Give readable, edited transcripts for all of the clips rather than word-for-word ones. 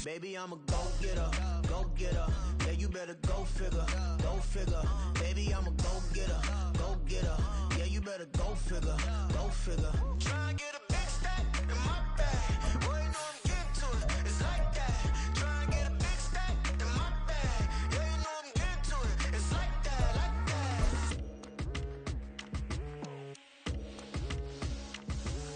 Baby, I'm a go-getter, go-getter. Yeah, you better go figure, go figure. Baby, I'm a go-getter, go-getter. Yeah, you better go figure, go figure. Try and get a big stack in my bag. Boy, you know I'm getting to it, it's like that. Try and get a big stack in my bag. Yeah, you know I'm getting to it, it's like that, like that.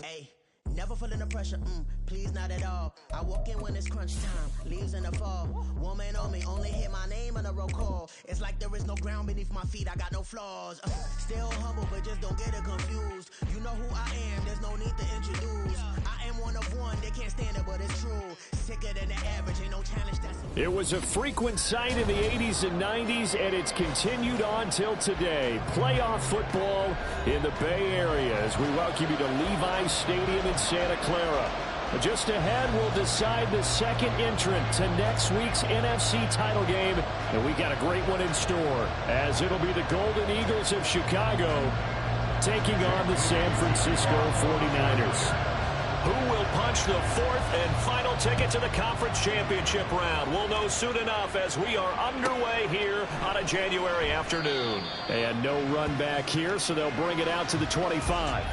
Hey, never feeling the pressure, please not at all. I walk in when it's crunch time, leaves in the fall. Woman on me, only hit my name on a roll call. It's like there is no ground beneath my feet, I got no flaws. Still humble, but just don't get it confused. You know who I am, there's no need to introduce. I am one of one, they can't stand it, but it's true. Sicker than the average, ain't no challenge that's... It was a frequent sight in the 80s and 90s, and it's continued on till today. Playoff football in the Bay Area as we welcome you to Levi's Stadium in Santa Clara. Just ahead, we'll decide the second entrant to next week's NFC title game. And we got a great one in store, as it'll be the Golden Eagles of Chicago taking on the San Francisco 49ers. Who will punch the fourth and final ticket to the conference championship round? We'll know soon enough as we are underway here on a January afternoon. And no run back here, so they'll bring it out to the 25.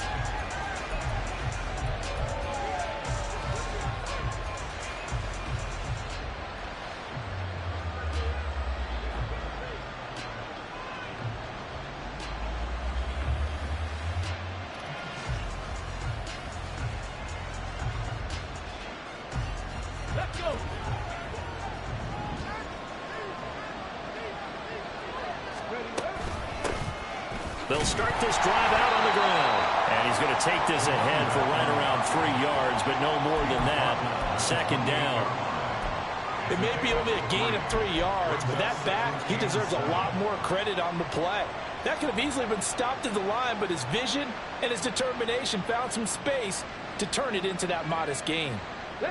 They'll start this drive out on the ground. And he's going to take this ahead for right around 3 yards, but no more than that. Second down. It may be only a gain of 3 yards, but that back, he deserves a lot more credit on the play. That could have easily been stopped at the line, but his vision and his determination found some space to turn it into that modest gain.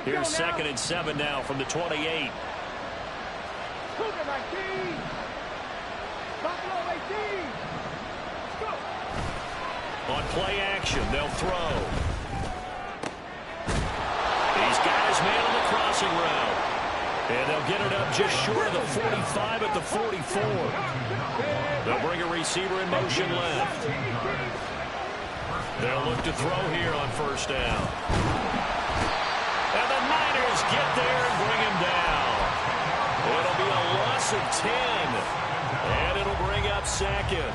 Here's 2nd and 7 now from the 28. On play action, they'll throw. He's got his man on the crossing route. And they'll get it up just short of the 45 at the 44. They'll bring a receiver in motion left. They'll look to throw here on first down. And the Niners get there and bring him down. It'll be a loss of 10. And it'll bring up 2nd.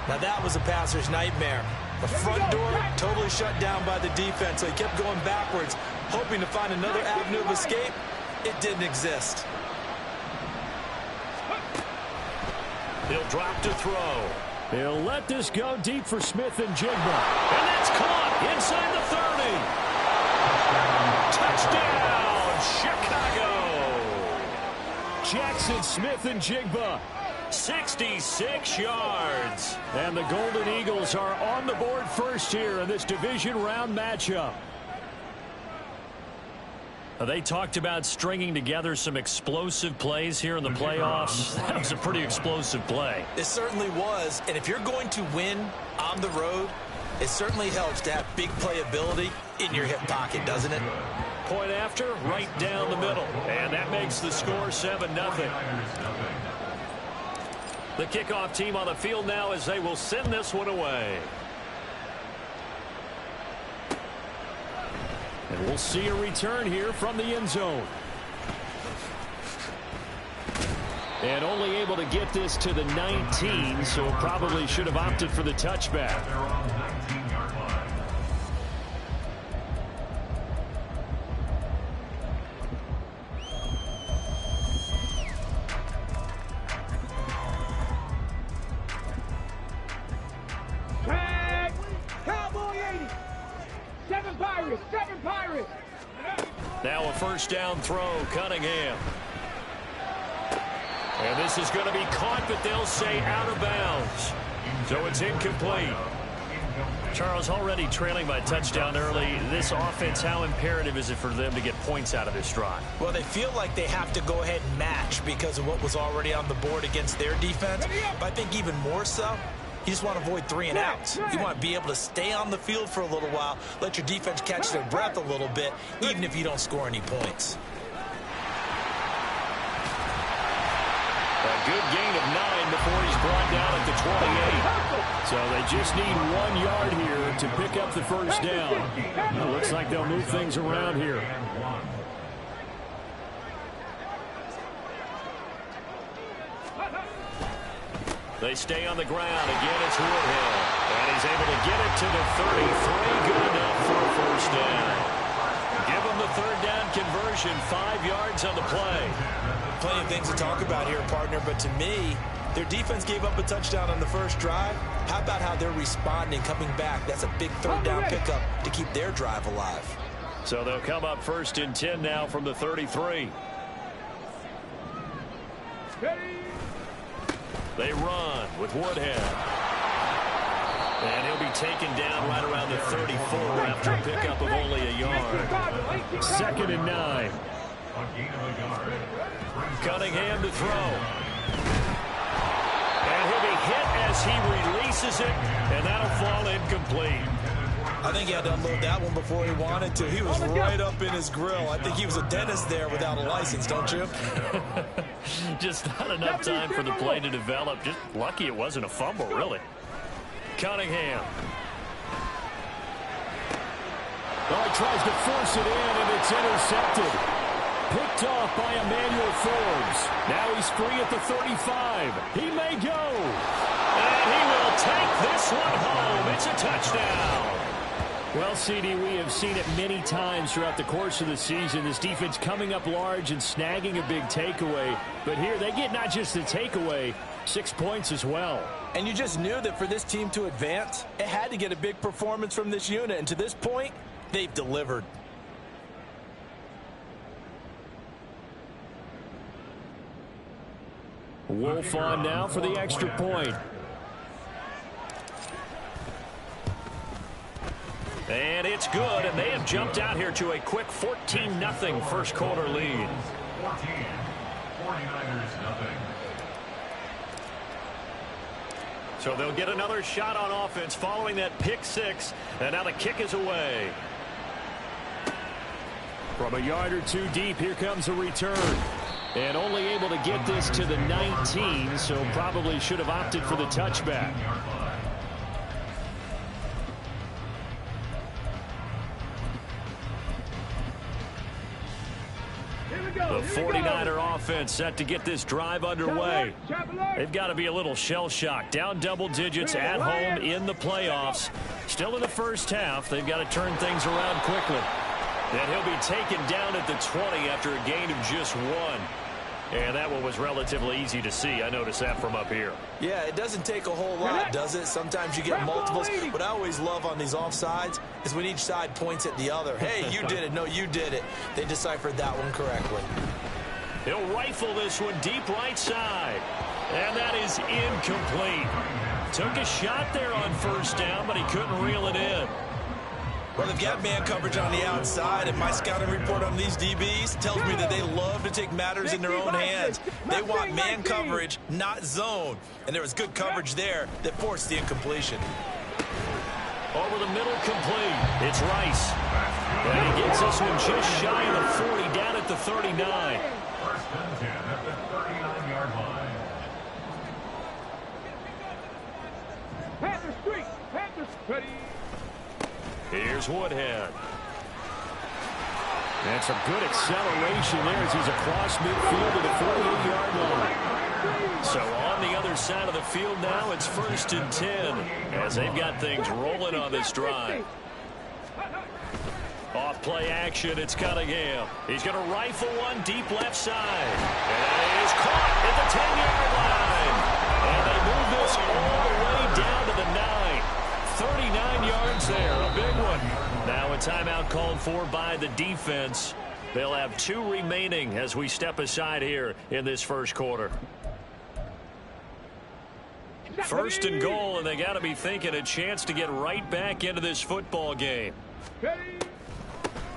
Now that was a passer's nightmare. The front door totally shut down by the defense, so he kept going backwards, hoping to find another avenue of escape. It didn't exist. He'll drop to throw. He'll let this go deep for Smith and Jigba. And that's caught inside the 30. Touchdown, Chicago. Jackson Smith and Jigba. 66 yards. And the Golden Eagles are on the board first here in this division round matchup. They talked about stringing together some explosive plays here in the playoffs. That was a pretty explosive play. It certainly was. And if you're going to win on the road, it certainly helps to have big playability in your hip pocket, doesn't it? Point after, right down the middle. And that makes the score 7-0. The kickoff team on the field now as they will send this one away. And we'll see a return here from the end zone. And only able to get this to the 19, so probably should have opted for the touchback. Now a first down throw, Cunningham. And this is going to be caught, but they'll say out of bounds. So it's incomplete. Charles, already trailing by touchdown early. This offense, how imperative is it for them to get points out of this drive? Well, they feel like they have to go ahead and match because of what was already on the board against their defense. But I think even more so, you just want to avoid 3 and outs. You want to be able to stay on the field for a little while, let your defense catch their breath a little bit, even if you don't score any points. A good gain of 9 before he's brought down at the 28. So they just need 1 yard here to pick up the first down. It looks like they'll move things around here. They stay on the ground. Again, it's Woodhead. And he's able to get it to the 33. Good enough for a first down. Give him the third down conversion. 5 yards on the play. Plenty of things to talk about here, partner, but to me, their defense gave up a touchdown on the first drive. How about how they're responding, coming back? That's a big third down pickup to keep their drive alive. So they'll come up 1st and 10 now from the 33. They run with Woodhead. And he'll be taken down right around the 34 after a pickup of only a yard. 2nd and 9. Cunningham to throw. And he'll be hit as he releases it, and that'll fall incomplete. I think he had to unload that one before he wanted to. He was right up in his grill. I think he was a dentist there without a license, don't you? Just not enough time for the play to develop. Just lucky it wasn't a fumble, really. Cunningham. Oh, he tries to force it in, and it's intercepted. Picked off by Emmanuel Forbes. Now he's free at the 35. He may go. And he will take this one home. It's a touchdown. Well, CD, we have seen it many times throughout the course of the season. This defense coming up large and snagging a big takeaway. But here they get not just the takeaway, 6 points as well. And you just knew that for this team to advance, it had to get a big performance from this unit. And to this point, they've delivered. Wolf on now for the extra point. And it's good, and they have jumped out here to a quick 14-0 first quarter lead. 14, 49ers nothing. So they'll get another shot on offense following that pick 6, and now the kick is away. From a yard or two deep, here comes a return. And only able to get this to the 19, so probably should have opted for the touchback. The 49er offense set to get this drive underway. They've got to be a little shell-shocked. Down double digits at home in the playoffs. Still in the first half. They've got to turn things around quickly. And he'll be taken down at the 20 after a gain of just 1. And that one was relatively easy to see. I noticed that from up here. Yeah, it doesn't take a whole lot, does it? Sometimes you get multiples. What I always love on these offsides is when each side points at the other. Hey, you did it. No, you did it. They deciphered that one correctly. He'll rifle this one deep right side. And that is incomplete. Took a shot there on first down, but he couldn't reel it in. Well, they've got man coverage on the outside, and my scouting report on these DBs tells me that they love to take matters in their own hands. They want man coverage, not zone. And there was good coverage there that forced the incompletion. Over the middle, complete. It's Rice. And he gets this one just shy of the 40, down at the 39. First and 10 at the 39-yard line. Panther Street, Panther Street. Here's Woodhead. That's a good acceleration there as he's across midfield to the 48-yard line. So on the other side of the field now, it's 1st and 10 as they've got things rolling on this drive. Off play action, it's Cunningham. He's going to rifle one deep left side. And it is caught at the 10-yard line. And they move this all the way down to the 9. 39 yards there, a big one. Now a timeout called for by the defense. They'll have 2 remaining as we step aside here in this first quarter. 1st and goal, and they got to be thinking a chance to get right back into this football game.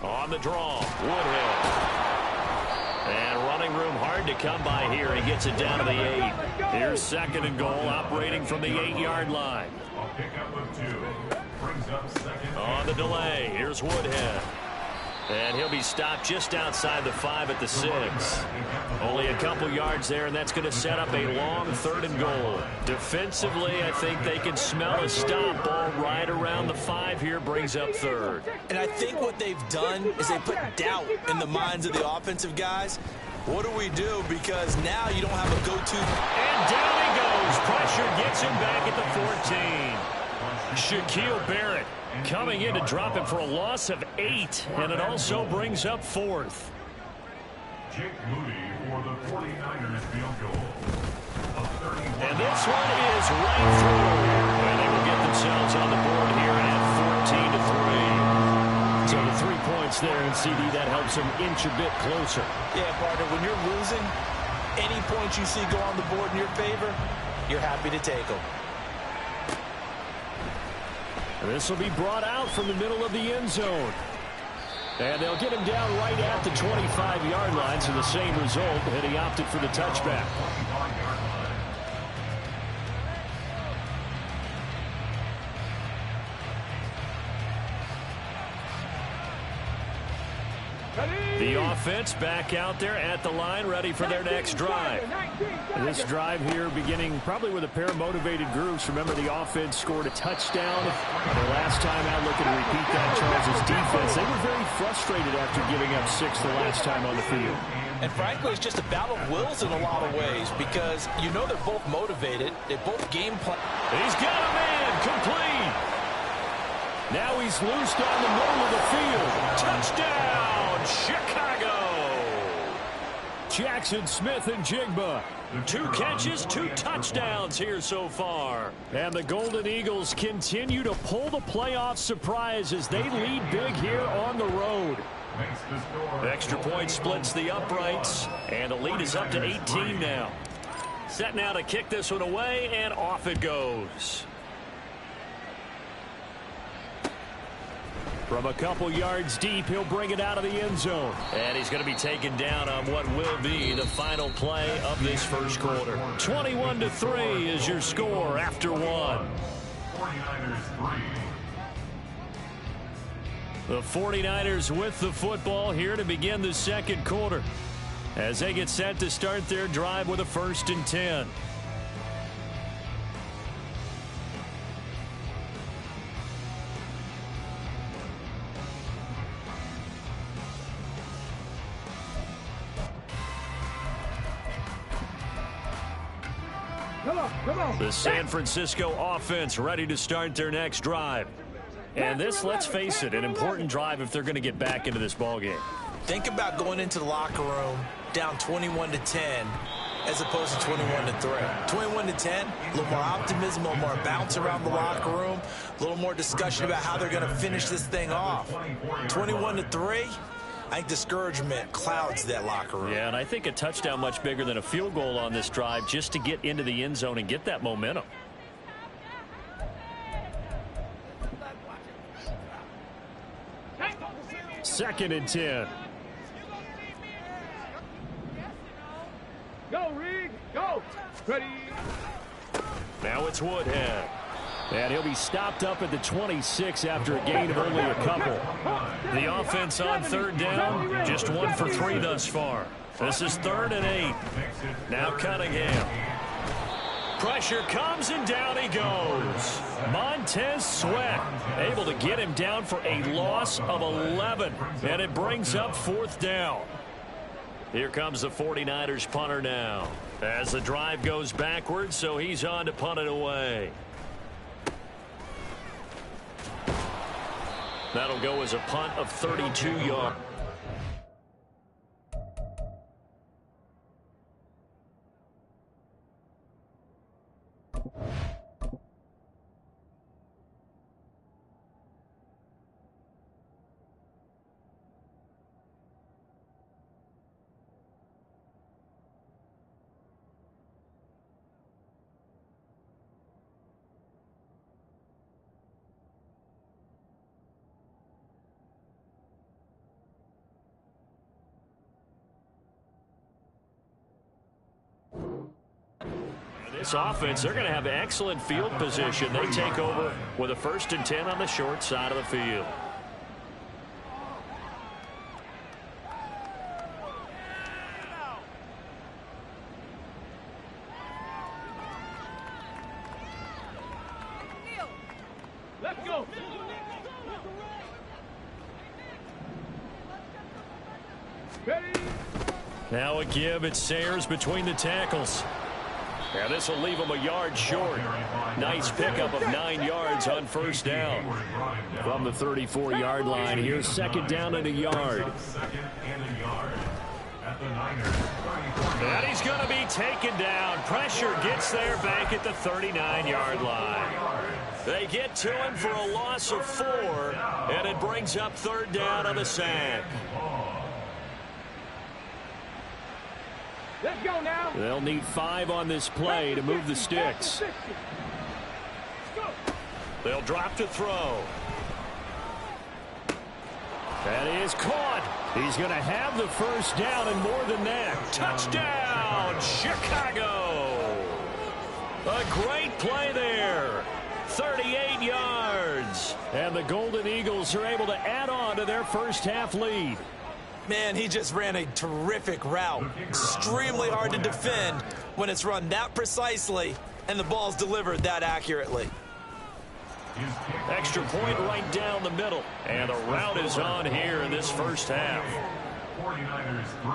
On the draw, Woodhead. And running room hard to come by here. He gets it down to the 8. Here's 2nd and goal, operating from the 8-yard line. A pickup of 2. Brings up second. On the delay, here's Woodhead. And he'll be stopped just outside the 5 at the 6. Only a couple yards there, and that's going to set up a long 3rd and goal. Defensively, I think they can smell a stop. Ball right around the 5 here brings up 3rd. And I think what they've done is they put doubt in the minds of the offensive guys. What do we do? Because now you don't have a go-to. And down he goes. Pressure gets him back at the 14. Shaquille Barrett coming in to drop him for a loss of 8, and it also brings up 4th. Jake Moody for the 49ers field goal. And this one is right through. And they will get themselves on the board here at 14-3. So the 3 points there in CD, that helps them inch a bit closer. Yeah, partner, when you're losing, any points you see go on the board in your favor, you're happy to take them. This will be brought out from the middle of the end zone. And they'll get him down right at the 25-yard line, so the same result, and he opted for the touchback. The offense back out there at the line, ready for their next drive. This drive here beginning probably with a pair of motivated groups. Remember, the offense scored a touchdown. Their last time out, looking to repeat that, Charles' defense. They were very frustrated after giving up 6 the last time on the field. And frankly, it's just a battle of wills in a lot of ways because you know they're both motivated. They both game plan. He's got a man complete. Now he's loose down the middle of the field. Touchdown, Chicago. Jackson Smith-Njigba. 2 catches, 2 touchdowns here so far. And the Golden Eagles continue to pull the playoff surprise as they lead big here on the road. Extra point splits the uprights, and the lead is up to 18 now. Set now to kick this one away, and off it goes. From a couple yards deep, he'll bring it out of the end zone. And he's going to be taken down on what will be the final play of this first quarter. 21-3 is your score after 1. 49ers 3. The 49ers with the football here to begin the second quarter as they get set to start their drive with a 1st and 10. The San Francisco offense ready to start their next drive. And this, let's face it, an important drive if they're going to get back into this ballgame. Think about going into the locker room down 21-10 as opposed to 21-3. 21-10, a little more optimism, a little more bounce around the locker room, a little more discussion about how they're going to finish this thing off. 21-3, I think discouragement clouds that locker room. Yeah, and I think a touchdown much bigger than a field goal on this drive just to get into the end zone and get that momentum. Second and 10. Go, Reed. Go. Ready. Now it's Woodhead. And he'll be stopped up at the 26 after a gain of only a couple. The offense on 3rd down, just 1 for 3 thus far. This is 3rd and 8. Now Cunningham. Pressure comes and down he goes. Montez Sweat able to get him down for a loss of 11. And it brings up 4th down. Here comes the 49ers punter now. As the drive goes backwards, so he's on to punt it away. That'll go as a punt of 32 yards. This offense, they're going to have excellent field position. They take over with a 1st and 10 on the short side of the field. Ready. Now a give. It's Sayers between the tackles. And this will leave him a yard short. Nice pickup of 9 yards on first down. From the 34-yard line, here's second down and a yard. And he's going to be taken down. Pressure gets there back at the 39-yard line. They get to him for a loss of 4, and it brings up third down on the sack. Let's go now. They'll need 5 on this play to move the sticks. They'll drop to throw. That is caught. He's going to have the first down and more than that. Touchdown, Chicago. A great play there. 38 yards. And the Golden Eagles are able to add on to their first half lead. Man, he just ran a terrific route. Extremely hard to defend when it's run that precisely and the ball's delivered that accurately. Extra point right down the middle. And the route is on here in this first half. 49ers 3.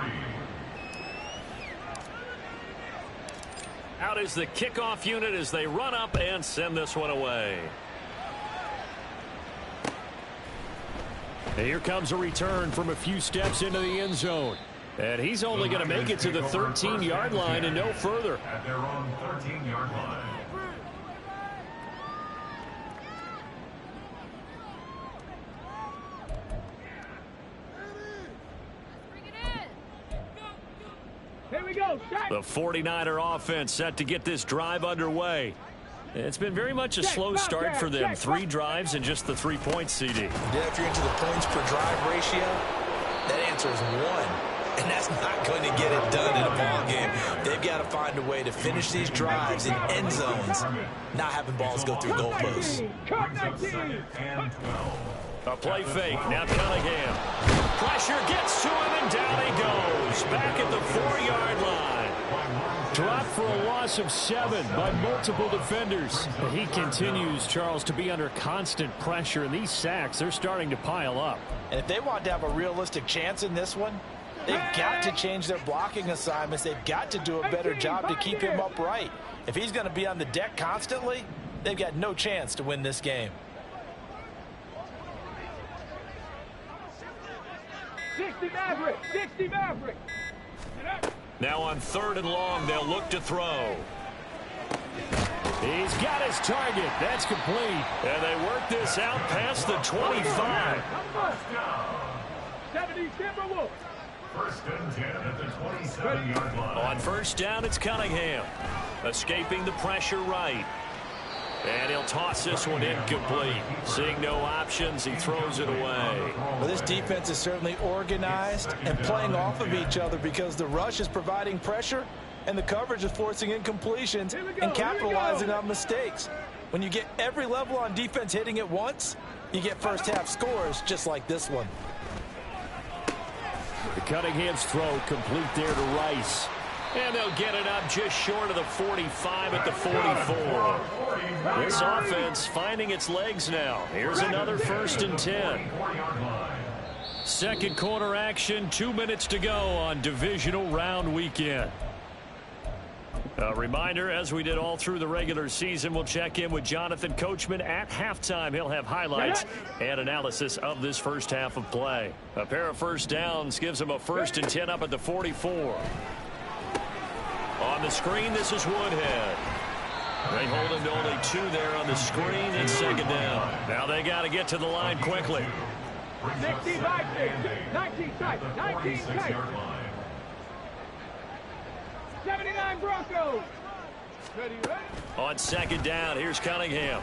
Out is the kickoff unit as they run up and send this one away. And here comes a return from a few steps into the end zone. And he's only going to make it to the 13-yard line and no further. At their own 13-yard line. Here we go. The 49er offense set to get this drive underway. It's been very much a slow start for them. 3 drives and just the 3 points, CD. Yeah, if you're into the points per drive ratio, that answer is 1. And that's not going to get it done in a ball game. They've got to find a way to finish these drives in end zones, not having balls go through goalposts. A play fake. Now Cunningham. Pressure gets to him, and down he goes. Back at the 4-yard line. Dropped for a loss of 7 by multiple defenders. He continues, Charles, to be under constant pressure, and these sacks, they're starting to pile up. And if they want to have a realistic chance in this one, they've got to change their blocking assignments. They've got to do a better job to keep him upright. If he's going to be on the deck constantly, they've got no chance to win this game. 60 Maverick. 60 Maverick. Now on 3rd and long, they'll look to throw. He's got his target. That's complete. And they work this out past the 25. 70 Timberwolves. First and 10 at the 27-yard line. On first down, it's Cunningham. Escaping the pressure right. And he'll toss this one incomplete. Seeing no options, he throws it away. Well, this defense is certainly organized and playing off of each other because the rush is providing pressure and the coverage is forcing incompletions and capitalizing on mistakes. When you get every level on defense hitting at once, you get first half scores just like this one. The Cunningham's throw complete there to Rice. And they'll get it up just short of the 45 at the 44. This offense finding its legs now. Here's another 1st and 10. Second quarter action, 2 minutes to go on divisional round weekend. A reminder, as we did all through the regular season, we'll check in with Jonathan Coachman at halftime. He'll have highlights and analysis of this first half of play. A pair of first downs gives him a 1st and 10 up at the 44. On the screen, this is Woodhead. They hold him to only 2 there on the screen. It's second down. Now they got to get to the line quickly. 19 tight. 19 tight. 79 Broncos. Ready. On second down, here's Cunningham.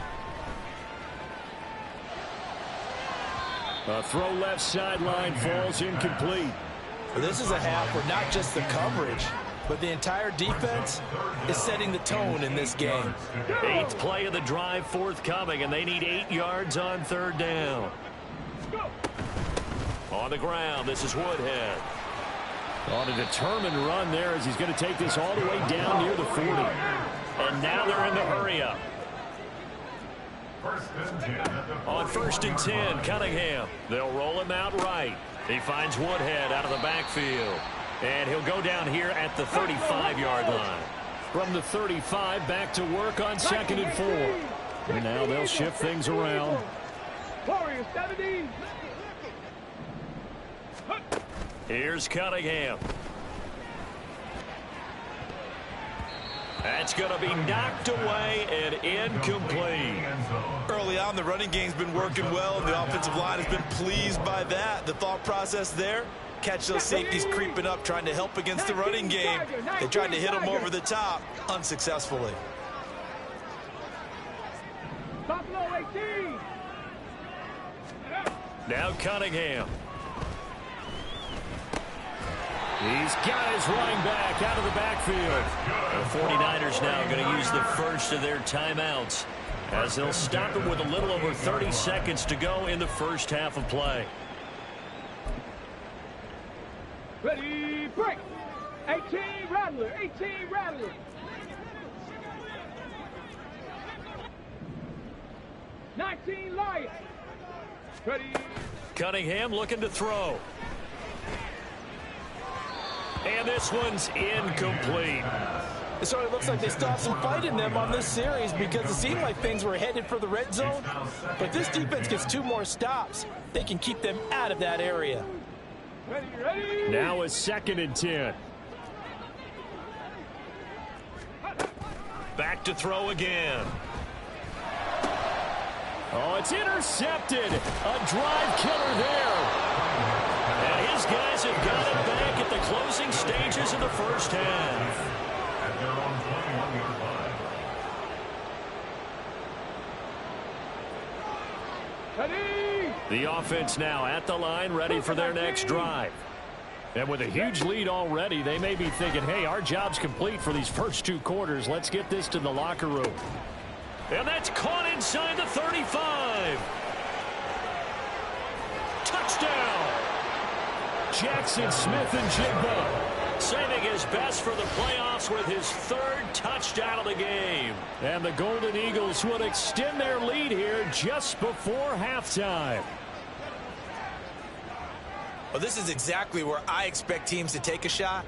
A throw left sideline falls incomplete. Well, this is a half where not just the coverage, but the entire defense is setting the tone in this game. 8th play of the drive forthcoming, and they need 8 yards on 3rd down. On the ground, this is Woodhead. On a determined run there as he's going to take this all the way down near the 40. And now they're in the hurry-up. On 1st and 10, Cunningham. They'll roll him out right. He finds Woodhead out of the backfield. And he'll go down here at the 35-yard line. From the 35, back to work on 2nd and 4. And now they'll shift things around. Warriors 70. Here's Cunningham. That's going to be knocked away and incomplete. Early on, the running game's been working well, and the offensive line has been pleased by that. The thought process there, catch those safeties creeping up, trying to help against the running game. They tried to hit them over the top, unsuccessfully. Buffalo 18. Now Cunningham. He's got his running back out of the backfield. The 49ers now going to use the first of their timeouts as they'll stop it with a little over 30 seconds to go in the first half of play. Ready, break. 18 Rattler, 18 Rattler. 19 Lion. Ready. Cunningham looking to throw. And this one's incomplete. It sort of looks like they stopped some fight in them on this series because it seemed like things were headed for the red zone. But this defense gets 2 more stops. They can keep them out of that area. Ready, ready. Now a 2nd and 10. Back to throw again. Oh, it's intercepted. A drive killer there. And his guys have got it back at the closing stages of the first half. At their own 21-yard line. Ready. The offense now at the line, ready for their next drive. And with a huge lead already, they may be thinking, hey, our job's complete for these first 2 quarters. Let's get this to the locker room. And that's caught inside the 35. Touchdown. Jackson Smith-Njigba saving his best for the playoffs with his 3rd touchdown of the game. And the Golden Eagles would extend their lead here just before halftime. Well, this is exactly where I expect teams to take a shot.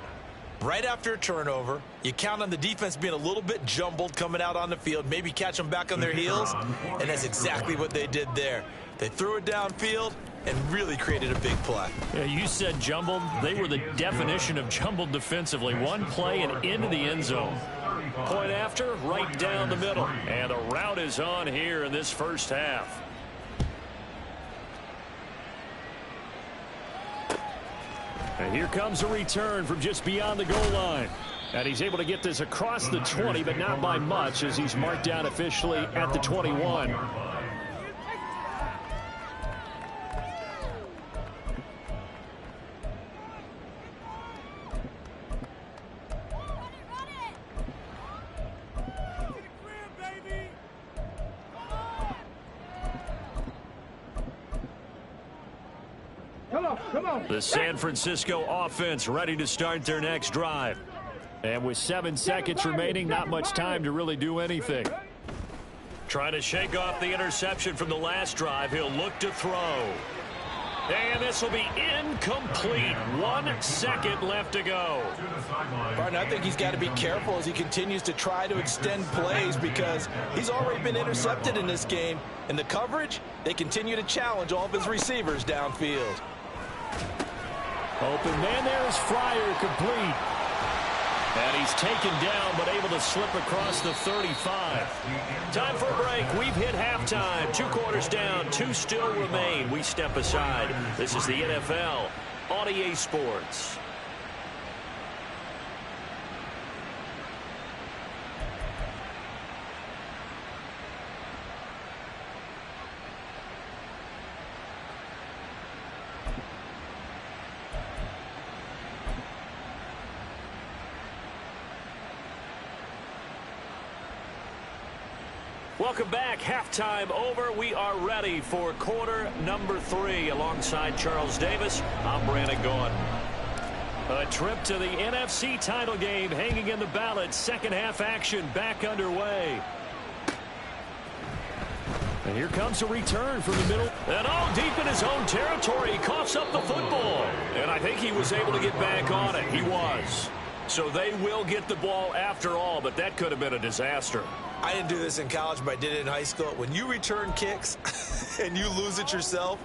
Right after a turnover, you count on the defense being a little bit jumbled coming out on the field, maybe catch them back on their heels, and that's exactly what they did there. They threw it downfield and really created a big play. Yeah, you said jumbled. They were the definition of jumbled defensively. One play and into the end zone. Point after, right down the middle. And the route is on here in this first half. And here comes a return from just beyond the goal line. And he's able to get this across the 20, but not by much as he's marked down officially at the 21. Come on. The San Francisco offense ready to start their next drive. And with 7 seconds remaining, not much time to really do anything. Trying to shake off the interception from the last drive. He'll look to throw. And this will be incomplete. 1 second left to go. Barton, I think he's got to be careful as he continues to try to extend plays because he's already been intercepted in this game. And the coverage, they continue to challenge all of his receivers downfield. Open man there is Fryer, complete. And he's taken down but able to slip across the 35. Time for a break. We've hit halftime. 2 quarters down, 2 still remain. We step aside. This is the NFL on EA Sports. Welcome back. Halftime over. We are ready for quarter number 3. Alongside Charles Davis, I'm Brandon Gaudin. A trip to the NFC title game hanging in the balance. Second half action back underway. And here comes a return from the middle. And deep in his own territory, he coughs up the football. And I think he was able to get back on it. He was. So they will get the ball after all, but that could have been a disaster. I didn't do this in college, but I did it in high school. When you return kicks and you lose it yourself,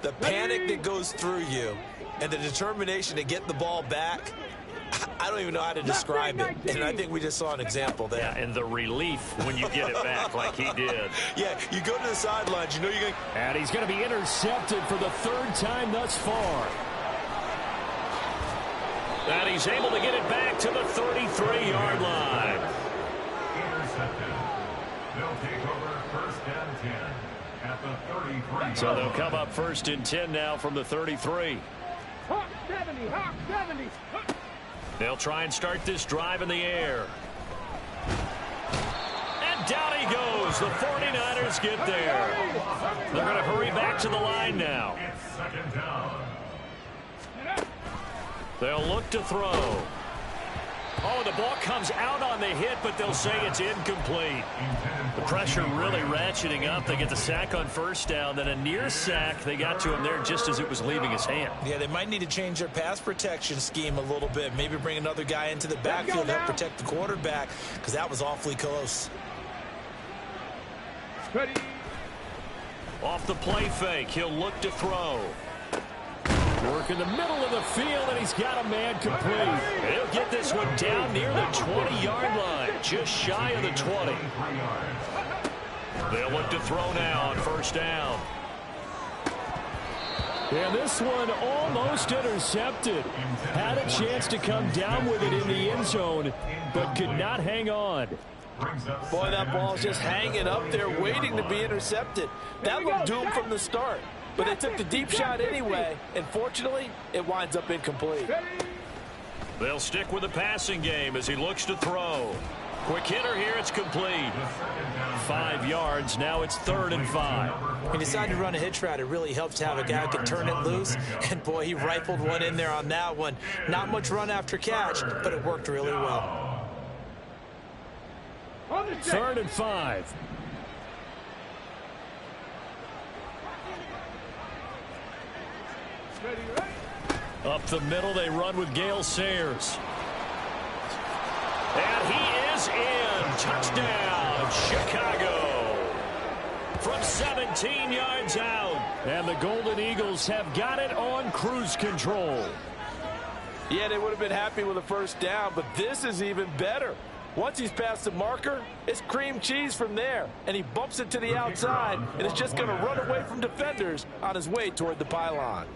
the panic that goes through you and the determination to get the ball back, I don't even know how to describe it. And I think we just saw an example there. Yeah, and the relief when you get it back like he did. Yeah, you go to the sidelines, you know you're going to... And he's going to be intercepted for the third time thus far. And he's able to get it back to the 33-yard line. Intercepted. They'll take over first and 10 at the 33. So they'll come up first and 10 now from the 33. Hawk 70, Hawk 70. They'll try and start this drive in the air. And down he goes. The 49ers get there. They're going to hurry back to the line now. It's second down. They'll look to throw. Oh, the ball comes out on the hit, but they'll say it's incomplete. The pressure really ratcheting up. They get the sack on first down. Then a near sack. They got to him there just as it was leaving his hand. Yeah, they might need to change their pass protection scheme a little bit. Maybe bring another guy into the backfield to help protect the quarterback, because that was awfully close. Ready. Off the play fake, he'll look to throw. Work in the middle of the field, and he's got a man complete. He'll get this one down near the 20-yard line, just shy of the 20. They'll look to throw now on first down. And this one almost intercepted. Had a chance to come down with it in the end zone, but could not hang on. Boy, that ball's just hanging up there waiting to be intercepted. That looked doomed from the start. But they took the deep shot anyway, and fortunately, it winds up incomplete. They'll stick with the passing game as he looks to throw. Quick hitter here, it's complete. 5 yards, now it's 3rd and 5. He decided to run a hitch route. It really helps to have a guy who can turn it loose. And, boy, he rifled one in there on that one. Not much run after catch, but it worked really well. 3rd and 5. Up the middle, they run with Gale Sayers. And he is in. Touchdown, Chicago. From 17 yards out. And the Golden Eagles have got it on cruise control. Yeah, they would have been happy with a first down, but this is even better. Once he's past the marker, it's cream cheese from there. And he bumps it to the outside, and it's just going to run away from defenders on his way toward the pylon.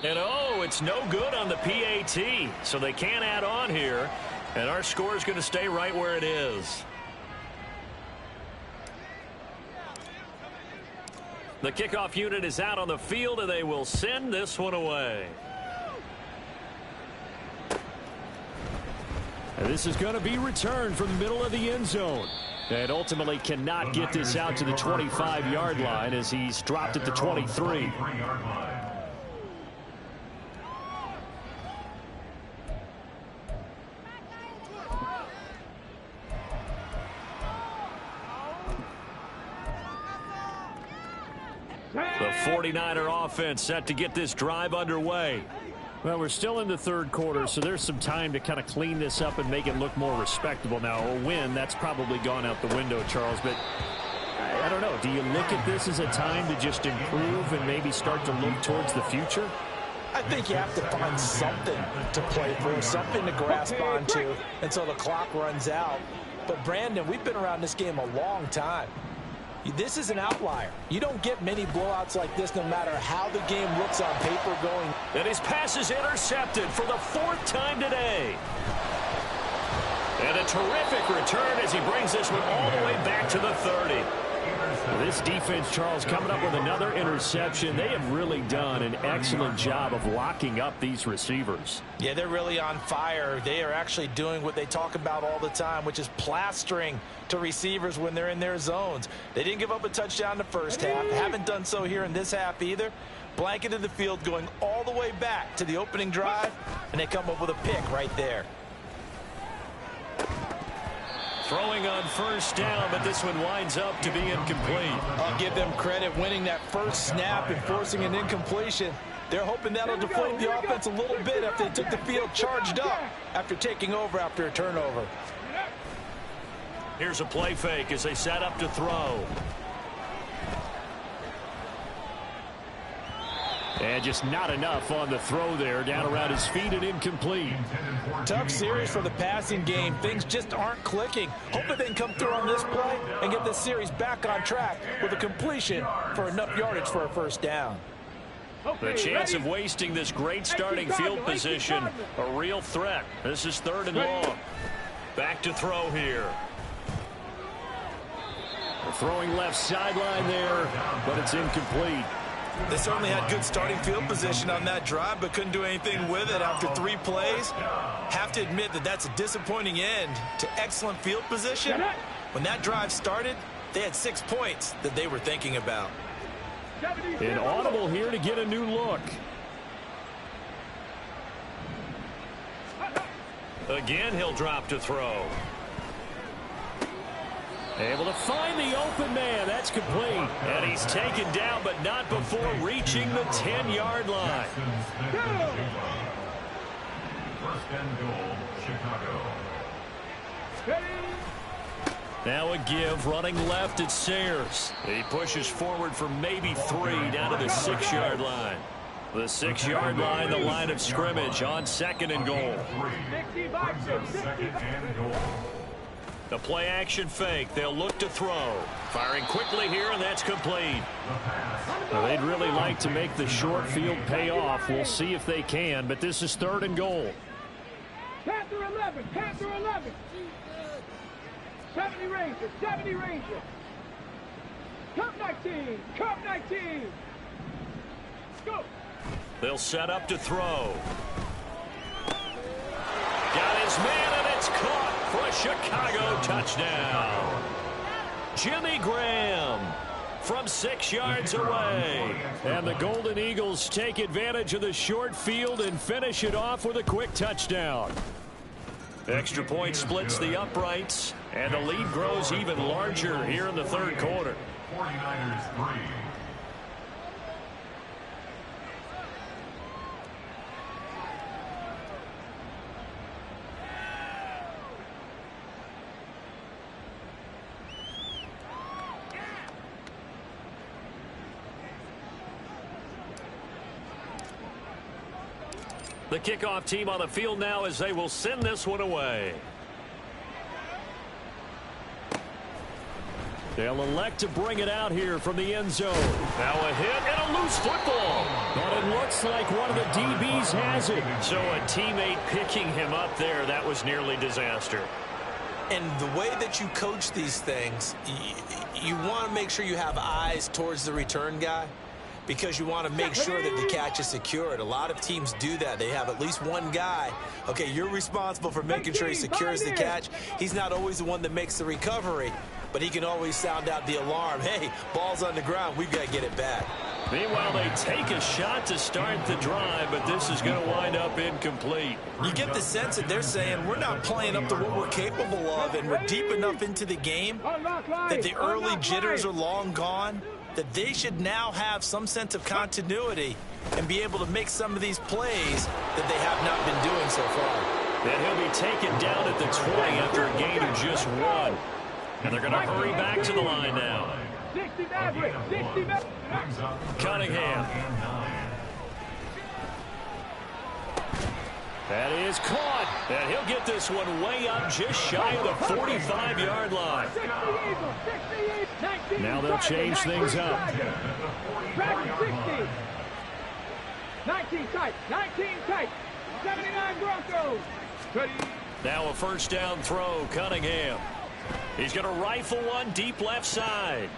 And it's no good on the PAT, so they can't add on here. And our score is going to stay right where it is. The kickoff unit is out on the field, and they will send this one away. And this is going to be returned from the middle of the end zone. And ultimately cannot get this out to the 25-yard line as he's dropped at the 23. The 49er offense set to get this drive underway. Well, we're still in the third quarter, so there's some time to kind of clean this up and make it look more respectable. Now, a win, that's probably gone out the window, Charles, but I don't know. Do you look at this as a time to just improve and maybe start to look towards the future? I think you have to find something to play for, something to grasp onto until the clock runs out. But, Brandon, we've been around this game a long time. This is an outlier. You don't get many blowouts like this no matter how the game looks on paper going. And his pass is intercepted for the 4th time today. And a terrific return as he brings this one all the way back to the 30. This defense, Charles, coming up with another interception. They have really done an excellent job of locking up these receivers. Yeah, they're really on fire. They are actually doing what they talk about all the time, which is plastering to receivers when they're in their zones. They didn't give up a touchdown in the first half. Haven't done so here in this half either. Blanketed the field going all the way back to the opening drive, and they come up with a pick right there. Throwing on first down, but this one winds up to be incomplete. I'll give them credit winning that first snap and forcing an incompletion. They're hoping that'll deflate the offense a little bit after they took the field charged up after taking over after a turnover. Here's a play fake as they set up to throw. And just not enough on the throw there. Down around his feet and incomplete. Tough series for the passing game. Things just aren't clicking. Hoping they can come through on this play and get this series back on track with a completion for enough yardage for a first down. The chance of wasting this great starting field position, a real threat. This is 3rd and long. Back to throw here. The throwing left sideline there, but it's incomplete. They certainly had good starting field position on that drive, but couldn't do anything with it after 3 plays. Have to admit that that's a disappointing end to excellent field position. When that drive started, they had 6 points that they were thinking about. An audible here to get a new look. Again, he'll drop to throw. Able to find the open man. That's complete. And he's taken down, but not before reaching the 10-yard line. First and goal, Chicago. Now a give, running left at Sayers. He pushes forward for maybe 3 down to the 6-yard line. The 6-yard line, the line of scrimmage on 2nd and goal. Second and goal. The play action fake. They'll look to throw. Firing quickly here, and that's complete. Well, they'd really like to make the short field pay off. We'll see if they can, but this is 3rd and goal. Panther 11, Panther 11. 70 Rangers, 70 Rangers. Cup 19, Cup 19. Go. They'll set up to throw. Got his man, and it's caught for a Chicago touchdown. Jimmy Graham from 6 yards away. And the Golden Eagles take advantage of the short field and finish it off with a quick touchdown. Extra point splits the uprights, and the lead grows even larger here in the 3rd quarter. 49ers 3. The kickoff team on the field now as they will send this one away. They'll elect to bring it out here from the end zone. Now a hit and a loose football. But it looks like one of the DBs has it. So a teammate picking him up there, that was nearly disaster. And the way that you coach these things, you want to make sure you have eyes towards the return guy, because you want to make sure that the catch is secured. A lot of teams do that. They have at least one guy. Okay, you're responsible for making sure he secures the catch. He's not always the one that makes the recovery, but he can always sound out the alarm. Hey, ball's on the ground. We've got to get it back. Meanwhile, they take a shot to start the drive, but this is going to wind up incomplete. You get the sense that they're saying we're not playing up to what we're capable of, and we're deep enough into the game that the early jitters are long gone, that they should now have some sense of continuity and be able to make some of these plays that they have not been doing so far. And he'll be taken down at the 20 after a gain of just 1. And they're going to hurry back to the line now. 60 Maverick, 60 Maverick. Cunningham. That is caught. And he'll get this one way up just shy of the 45-yard line. 60 Eagles, 60 Eagles. 19 Now they'll change things up. Dragon 60. 19 tight, 19 tight. 79 Broncos. Ready. Now a first down throw, Cunningham. He's going to rifle one deep left side.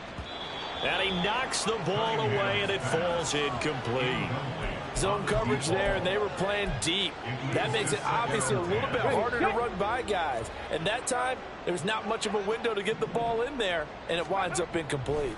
And he knocks the ball away, and it falls incomplete. Zone coverage there, and they were playing deep. That makes it obviously a little bit harder to run by guys. And that time, there was not much of a window to get the ball in there, and it winds up incomplete.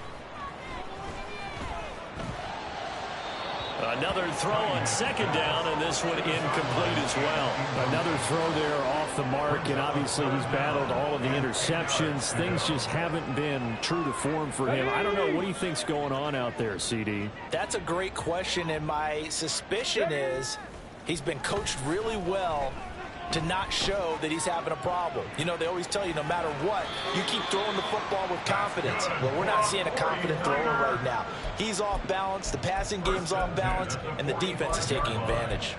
Another throw on second down, and this one incomplete as well. Another throw there off the mark, and obviously he's battled all of the interceptions. Things just haven't been true to form for him. I don't know. What do you think's going on out there, CD? That's a great question, and my suspicion is he's been coached really well to not show that he's having a problem. You know, they always tell you no matter what, you keep throwing the football with confidence. Well, we're not seeing a confident thrower right now. He's off balance, the passing game's off balance, and the defense is taking advantage.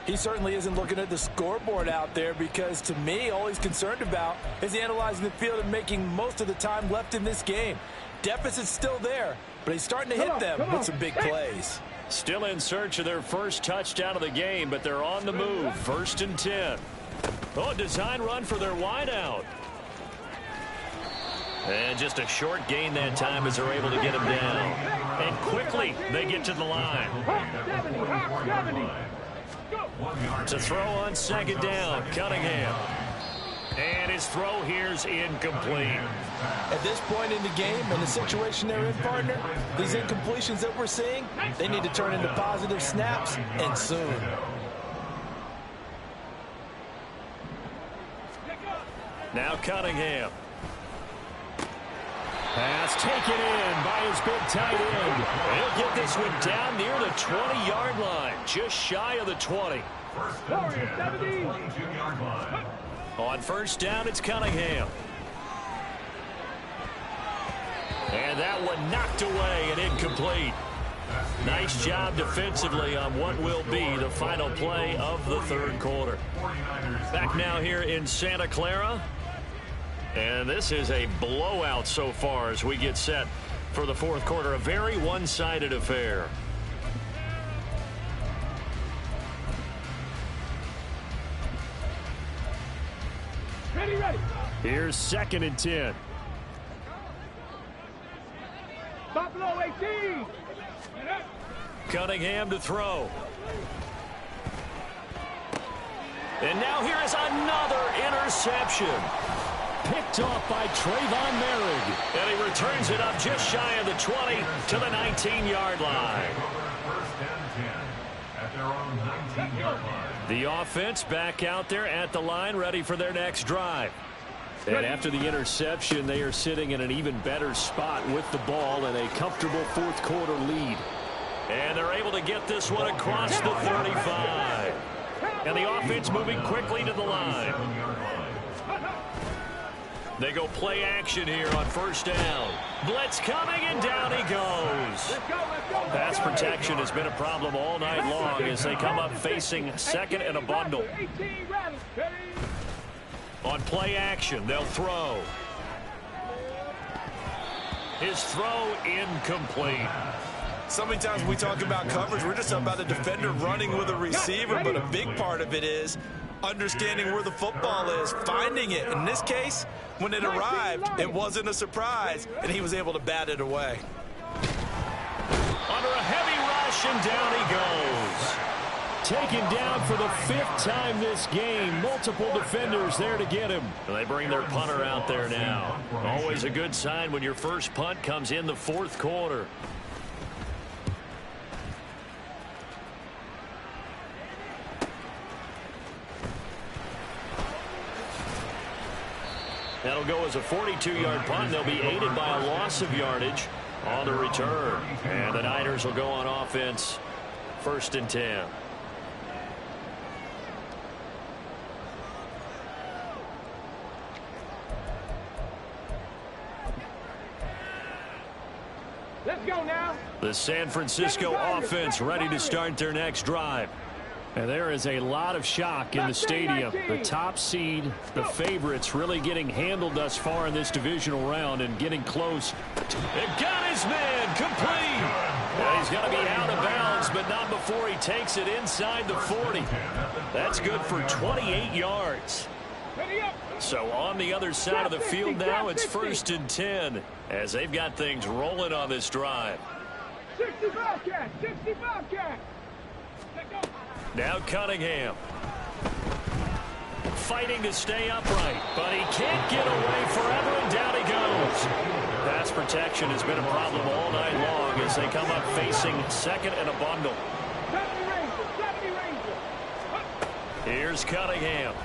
He certainly isn't looking at the scoreboard out there because, to me, all he's concerned about is analyzing the field and making most of the time left in this game. Deficit's still there, but he's starting to hit them with some big plays. Still in search of their first touchdown of the game, but they're on the move. 1st and 10. Oh, design run for their wideout. And just a short gain that time as they're able to get him down. And quickly, they get to the line. It's a throw on second down. Cunningham. And his throw here's incomplete. At this point in the game and the situation they're in, partner, these incompletions that we're seeing, they need to turn into positive snaps, and soon. Now Cunningham. Pass taken in by his big tight end. He'll get this one down near the 20-yard line, just shy of the 20. First and 10 at the 22-yard line. On first down, it's Cunningham. And that one knocked away and incomplete. Nice job defensively on what will be the final play of the third quarter. Back now here in Santa Clara. And this is a blowout so far as we get set for the fourth quarter. A very one-sided affair. Ready. Here's 2nd and 10. Buffalo 18. Cunningham to throw. And now here is another interception. Picked off by Trayvon Merrick. And he returns it up just shy of the 20 to the 19-yard line. First and 10 at their own 19-yard line. The offense back out there at the line, ready for their next drive. And after the interception, they are sitting in an even better spot with the ball and a comfortable fourth quarter lead. And they're able to get this one across the 35. And the offense moving quickly to the line. They go play action here on first down. Blitz coming, and down he goes. Pass protection has been a problem all night long as they come up facing second and a bundle. On play action, they'll throw. His throw incomplete. So many times we talk about coverage, we're just about a defender running with a receiver, but a big part of it is understanding where the football is, finding it. In this case, when it arrived, it wasn't a surprise, and he was able to bat it away. Under a heavy rush, and down he goes. Taken down for the 5th time this game. Multiple defenders there to get him. They bring their punter out there now. Always a good sign when your first punt comes in the fourth quarter. That'll go as a 42-yard punt. They'll be aided by a loss of yardage on the return. And the Niners will go on offense. 1st and 10. Let's go now. The San Francisco offense ready to start their next drive. And there is a lot of shock in the stadium. The top seed, the favorites, really getting handled thus far in this divisional round and getting close. And got his man complete. Well, he's going to be out of bounds, but not before he takes it inside the 40. That's good for 28 yards. So on the other side of the field now, it's 1st and 10 as they've got things rolling on this drive. 65 catch, 65 catch. Now Cunningham. Fighting to stay upright, but he can't get away forever, and down he goes. Pass protection has been a problem all night long as they come up facing second and a bundle. 70 Ranger. Here's Cunningham.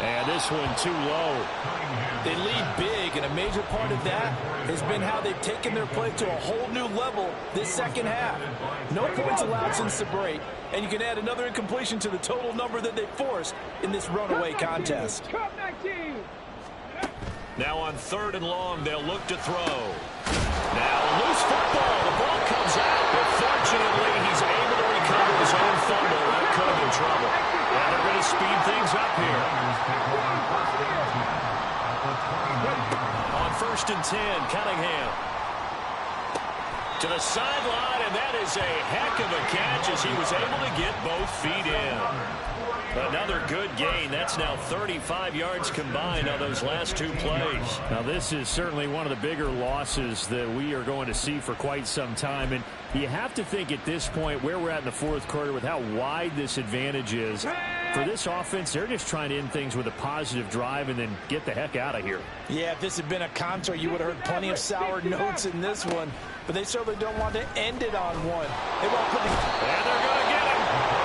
And this one too low. They lead big, and a major part of that has been how they've taken their play to a whole new level this second half. No points allowed since the break, and you can add another incompletion to the total number that they forced in this runaway contest. Cup 19. Now on 3rd and long, they'll look to throw. Now a loose football. The ball comes out, but fortunately he's able to recover his own fumble. That could have been trouble. And they're going to speed things up here. On 1st and 10, Cunningham. To the sideline, and that is a heck of a catch as he was able to get both feet in. Another good gain. That's now 35 yards combined on those last 2 plays. Now, this is certainly one of the bigger losses that we are going to see for quite some time. And you have to think at this point where we're at in the 4th quarter with how wide this advantage is. For this offense, they're just trying to end things with a positive drive and then get the heck out of here. Yeah, if this had been a counter, you would have heard plenty of sour notes in this one. But they certainly don't want to end it on one. They want to put and they're going to get him.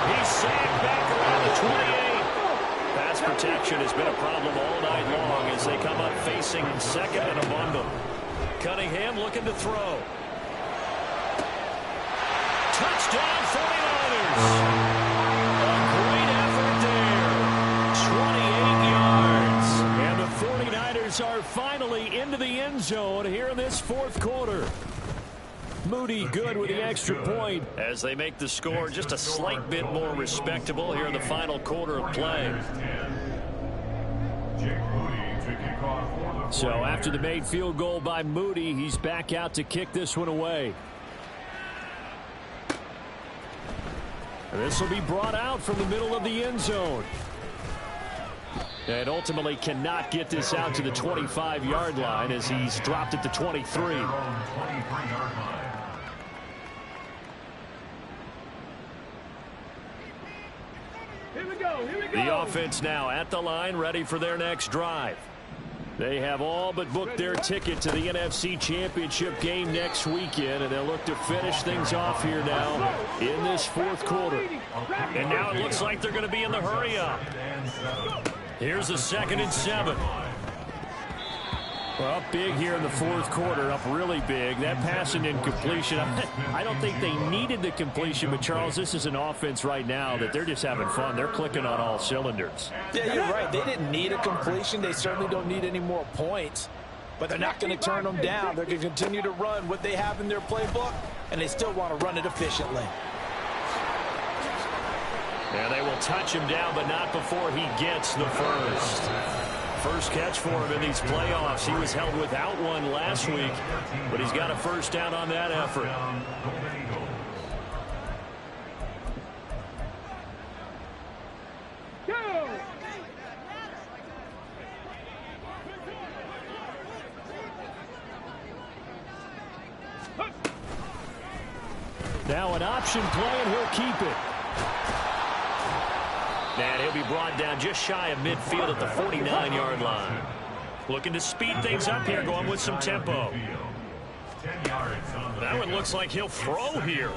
He's sacked back around the 28. Pass protection has been a problem all night long as they come up facing second and a bundle. Cunningham looking to throw. Touchdown 49ers. A great effort there. 28 yards. And the 49ers are finally into the end zone here in this 4th quarter. Moody good with the extra point as they make the score just a slight bit more respectable here in the final quarter of play. So after the made field goal by Moody, he's back out to kick this one away. And this will be brought out from the middle of the end zone. And ultimately cannot get this out to the 25-yard line as he's dropped at the 23. The offense now at the line, ready for their next drive. They have all but booked their ticket to the NFC Championship game next weekend, and they'll look to finish things off here now in this 4th quarter. And now it looks like they're going to be in the hurry-up. Here's a 2nd and 7. Well, up big here in the 4th quarter, up really big. That pass and incompletion, I don't think they needed the completion, but Charles, this is an offense right now that they're just having fun. They're clicking on all cylinders. Yeah, you're right. They didn't need a completion. They certainly don't need any more points, but they're not going to turn them down. They're going to continue to run what they have in their playbook, and they still want to run it efficiently. And they will touch him down, but not before he gets the first. First catch for him in these playoffs. He was held without one last week, but he's got a first down on that effort. Now an option play, and he'll keep it. And he'll be brought down just shy of midfield at the 49-yard line. Looking to speed things up here, going with some tempo. That one looks like he'll throw here.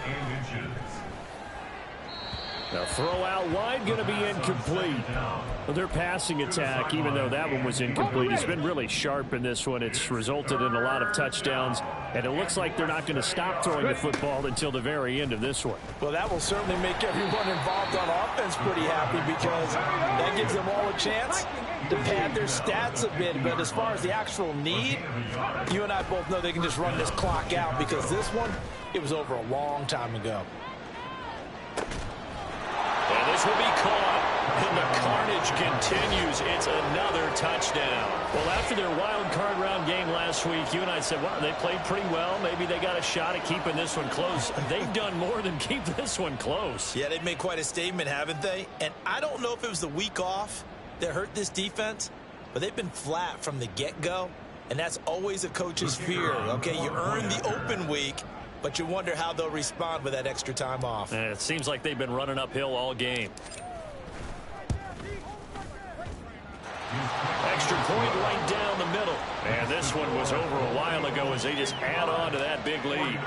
The throw out wide going to be incomplete. Well, their passing attack, even though that one was incomplete, has been really sharp in this one. It's resulted in a lot of touchdowns, and it looks like they're not going to stop throwing the football until the very end of this one. Well, that will certainly make everyone involved on offense pretty happy because that gives them all a chance to pad their stats a bit. But as far as the actual need, you and I both know they can just run this clock out because this one, it was over a long time ago. And this will be caught, and the carnage continues. It's another touchdown. Well, after their wild card round game last week, you and I said, wow, they played pretty well. Maybe they got a shot at keeping this one close. They've done more than keep this one close. Yeah, they've made quite a statement, haven't they? And I don't know if it was the week off that hurt this defense, but they've been flat from the get-go, and that's always a coach's fear. Okay, you earn the open week, but you wonder how they'll respond with that extra time off. And it seems like they've been running uphill all game. Extra point right down the middle. And this one was over a while ago as they just add on to that big lead.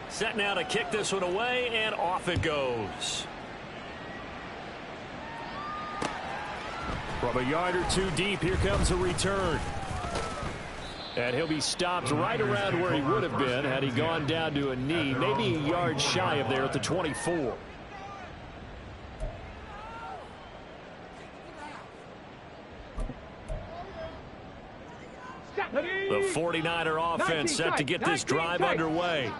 Set now to kick this one away, and off it goes. From a yard or two deep, here comes a return. And he'll be stopped right around where he would have been had he gone down to a knee, maybe a yard shy of there at the 24. The 49er offense set to get this drive underway.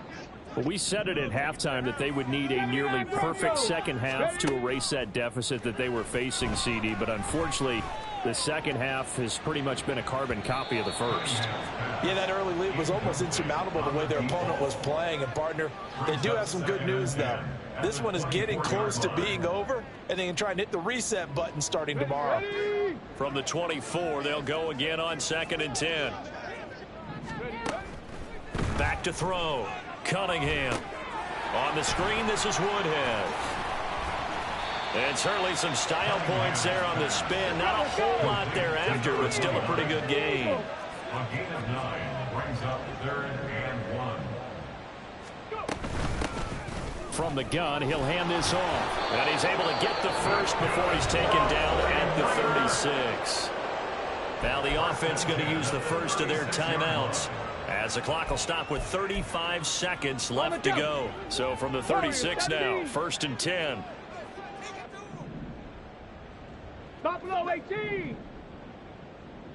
Well, we said it at halftime that they would need a nearly perfect second half to erase that deficit that they were facing, CD. But unfortunately, the second half has pretty much been a carbon copy of the first. Yeah, that early lead was almost insurmountable the way their opponent was playing. And, partner, they do have some good news, though. This one is getting close to being over, and they can try and hit the reset button starting tomorrow. From the 24, they'll go again on 2nd and 10. Back to throw. Cunningham. On the screen, this is Woodhead. And certainly some style points there on the spin. Not a whole lot thereafter, but still a pretty good game. A gain of 9 brings up 3rd and 1. From the gun, he'll hand this off. And he's able to get the first before he's taken down at the 36. Now the offense going to use the first of their timeouts, as the clock will stop with 35 seconds left to go. So from the 36 now, 1st and 10. Stop below 18.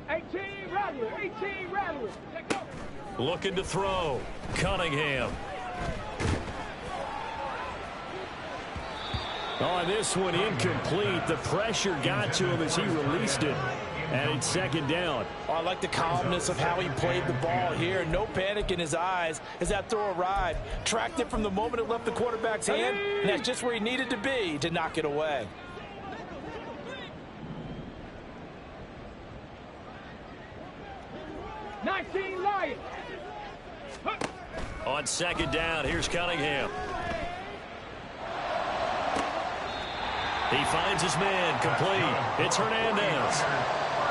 18, Rattler. 18, Rattler. Looking to throw. Cunningham. On this one, incomplete. The pressure got to him as he released it. And it's 2nd down. Oh, I like the calmness of how he played the ball here. No panic in his eyes as that throw arrived. Tracked it from the moment it left the quarterback's hand, and that's just where he needed to be to knock it away. Lions. On 2nd down, here's Cunningham. He finds his man, complete. It's Hernandez.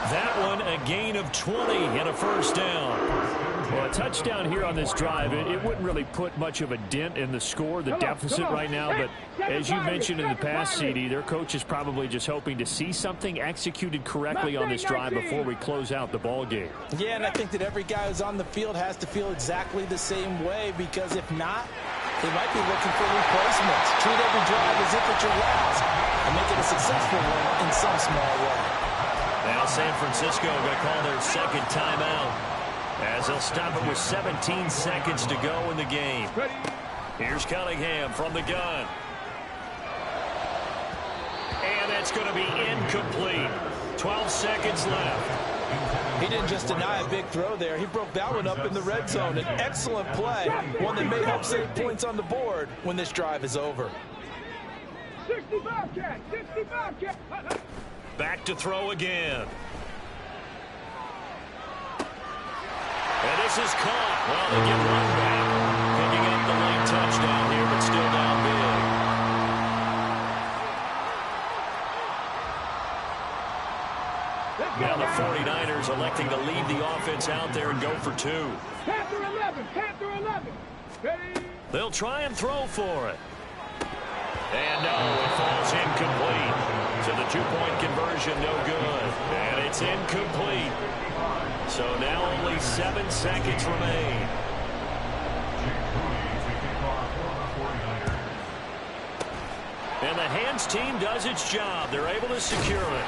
That one, a gain of 20 and a 1st down. Well, a touchdown here on this drive, it wouldn't really put much of a dent in the score, the deficit right now. But as you mentioned in the past, CD, their coach is probably just hoping to see something executed correctly on this drive before we close out the ball game. Yeah, and I think that every guy who's on the field has to feel exactly the same way, because if not, they might be looking for replacements. Treat every drive as if it's your last and make it a successful one in some small way. Now San Francisco going to call their 2nd timeout, as they'll stop it with 17 seconds to go in the game. Here's Cunningham from the gun. And that's going to be incomplete. 12 seconds left. He didn't just deny a big throw there. He broke that one up in the red zone. An excellent play, one that may help save points on the board when this drive is over. 65 catch, 65 catch. Back to throw again. And this is caught. Well, they get one back. Picking up the late touchdown here, but still down big. Now the 49ers electing to leave the offense out there and go for 2. Panther 11, Panther 11. Ready? They'll try and throw for it. And no, it falls incomplete. So the 2-point conversion, no good. And it's incomplete. So now only 7 seconds remain. And the hands team does its job. They're able to secure it.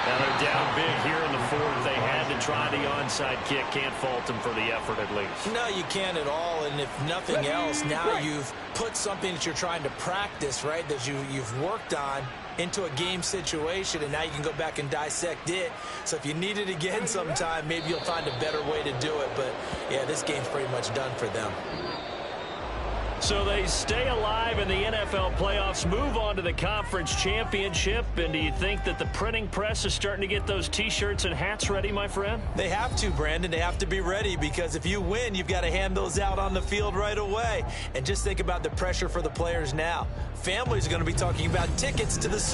Now they're down big here in the 4th. They had to try the onside kick. Can't fault them for the effort at least. No, you can't at all. And if nothing else, now you've put something that you're trying to practice, right, that you've worked on into a game situation, and now you can go back and dissect it. So if you need it again sometime, maybe you'll find a better way to do it. But, yeah, this game's pretty much done for them. So they stay alive in the NFL playoffs, move on to the conference championship. And do you think that the printing press is starting to get those T-shirts and hats ready, my friend? They have to, Brandon. They have to be ready, because if you win, you've got to hand those out on the field right away. And just think about the pressure for the players now. Families are going to be talking about tickets to the